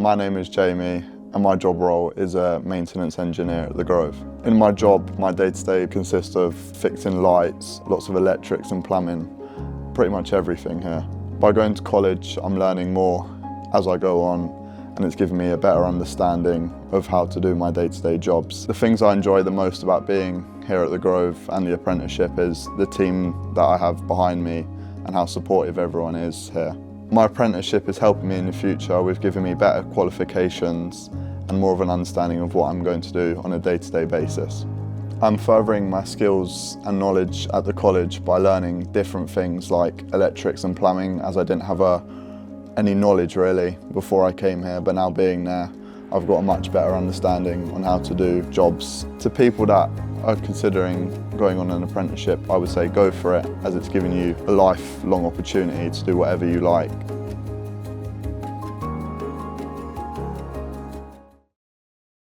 My name is Jamie and my job role is a maintenance engineer at the Grove. In my job, my day-to-day consists of fixing lights, lots of electrics and plumbing, pretty much everything here. By going to college, I'm learning more as I go on, and it's given me a better understanding of how to do my day-to-day jobs. The things I enjoy the most about being here at the Grove and the apprenticeship is the team that I have behind me and how supportive everyone is here. My apprenticeship is helping me in the future with giving me better qualifications and more of an understanding of what I'm going to do on a day-to-day basis. I'm furthering my skills and knowledge at the college by learning different things like electrics and plumbing, as I didn't have any knowledge really before I came here, but now being there I've got a much better understanding on how to do jobs. To people that are considering going on an apprenticeship, I would say go for it, as it's giving you a lifelong opportunity to do whatever you like.